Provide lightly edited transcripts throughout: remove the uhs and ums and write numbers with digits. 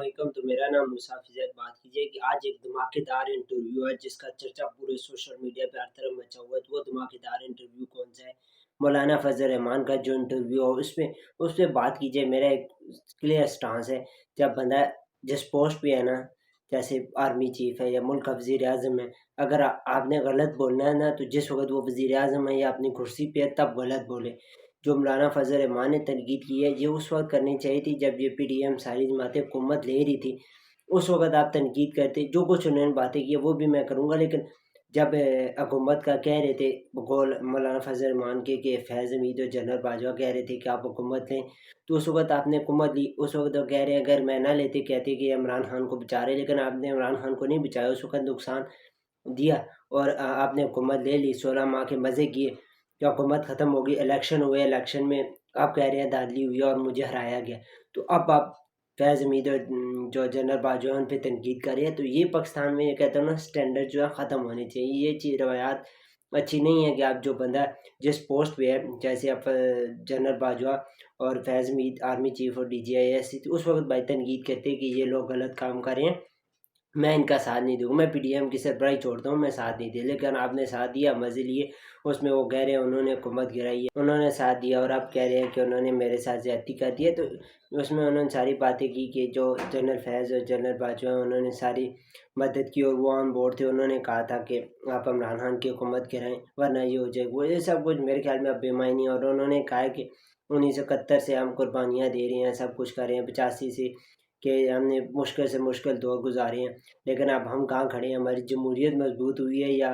وعلیکم، تو میرا نام مسافر زید بات کیجیے کہ آج ایک دھماکے دار انٹرویو ہے جس کا چرچا پورے سوشل میڈیا پہ ہر طرف مچا ہوا ہے۔ تو وہ دھماکے دار انٹرویو کون سا ہے؟ مولانا فضل الرحمان کا جو انٹرویو ہو اس پہ بات کیجیے۔ میرا ایک کلیئر سٹانس ہے، جب بندہ جس پوسٹ پہ ہے نا، جیسے آرمی چیف ہے یا ملک کا وزیر اعظم ہے، اگر آپ نے غلط بولنا ہے نا تو جس وقت وہ وزیر اعظم ہے یا اپنی کرسی پہ ہے تب غلط بولے۔ جو مولانا فضل الرحمان نے تنقید کی ہے یہ اس وقت کرنی چاہیے تھی جب یہ پی ڈی ایم ساری جماعتیں حکومت لے رہی تھی، اس وقت آپ تنقید کرتے۔ جو کچھ انہوں نے باتیں کی وہ بھی میں کروں گا، لیکن جب حکومت کا کہہ رہے تھے بقول مولانا فضل الرحمان کے کہ فیض حمید اور جنرل باجوہ کہہ رہے تھے کہ آپ حکومت لیں، تو اس وقت آپ نے حکومت لی۔ اس وقت وہ کہہ رہے ہیں اگر میں نہ لیتے کہتے کہ عمران خان کو بچا رہے، لیکن آپ نے عمران خان کو نہیں بچایا، اس وقت نقصان دیا اور آپ نے حکومت لے لی، 16 ماہ کے مزے کیے، جو حکومت ختم ہوگی، الیکشن ہوئے، الیکشن میں آپ کہہ رہے ہیں دھاندلی ہوئی اور مجھے ہرایا گیا۔ تو اب آپ فیض حمید اور جو جنرل باجوہ ان پہ تنقید کر رہے ہیں، تو یہ پاکستان میں یہ کہتا ہوں نا اسٹینڈرڈ جو ہے ختم ہونے چاہیے۔ یہ چیز روایات اچھی نہیں ہے کہ آپ جو بندہ جس پوسٹ پہ ہے، جیسے آپ جنرل باجوہ اور فیض حمید آرمی چیف اور ڈی جی آئی ایس اس وقت بھائی تنقید کرتے کہ یہ لوگ غلط کام کر رہے ہیں، میں ان کا ساتھ نہیں دوں، میں پی ڈی ایم کی سربراہی چھوڑتا ہوں، میں ساتھ نہیں دے، لیکن آپ نے ساتھ دیا، مزے لیے۔ اس میں وہ کہہ رہے ہیں انہوں نے حکومت گرائی ہے، انہوں نے ساتھ دیا، اور اب کہہ رہے ہیں کہ انہوں نے میرے ساتھ زیادتی کر دی ہے۔ تو اس میں انہوں نے ساری باتیں کی کہ جو جنرل فیض اور جنرل باجوہ انہوں نے ساری مدد کی اور وہ آن بورڈ تھے، انہوں نے کہا تھا کہ آپ عمران خان کی حکومت گرائیں ورنہ یہ ہو جائے وہ، یہ سب کچھ میرے خیال میں اب بے معنی ہے۔ اور انہوں نے کہا کہ 1971 سے ہم قربانیاں دے رہے ہیں، سب کچھ کر رہے ہیں، 85 سے کہ ہم نے مشکل سے مشکل دور گزارے ہیں، لیکن اب ہم کہاں کھڑے ہیں؟ ہماری جمہوریت مضبوط ہوئی ہے یا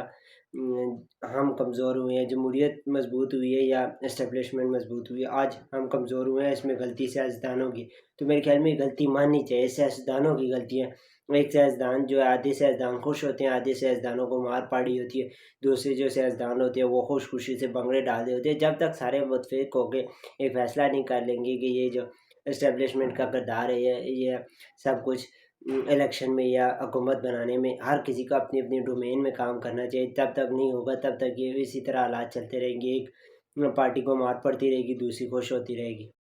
ہم کمزور ہوئے ہیں؟ جمہوریت مضبوط ہوئی ہے یا اسٹیبلشمنٹ مضبوط ہوئی ہے؟ آج ہم کمزور ہوئے ہیں، اس میں غلطی سیاستدانوں کی، تو میرے خیال میں یہ غلطی ماننی چاہیے، سیاستدانوں کی غلطی ہے۔ ایک سیاستدان جو ہے، آدھے سیاستدان خوش ہوتے ہیں، آدھے سیاستدانوں کو مار پاڑی ہوتی ہے، دوسرے جو سیاستدان ہوتے ہیں وہ خوش خوشی سے بنگڑے ڈال رہے ہوتے ہیں۔ جب تک سارے متفق ہو کے ایک فیصلہ نہیں کر لیں گے کہ یہ جو اسٹیبلشمنٹ کا کردار ہے یہ سب کچھ الیکشن میں یا حکومت بنانے میں ہر کسی کو اپنی اپنی ڈومین میں کام کرنا چاہیے، تب تک نہیں ہوگا، تب تک یہ اسی طرح حالات چلتے رہیں گے، ایک پارٹی کو مار پڑتی رہے گی، دوسری خوش ہوتی رہے گی۔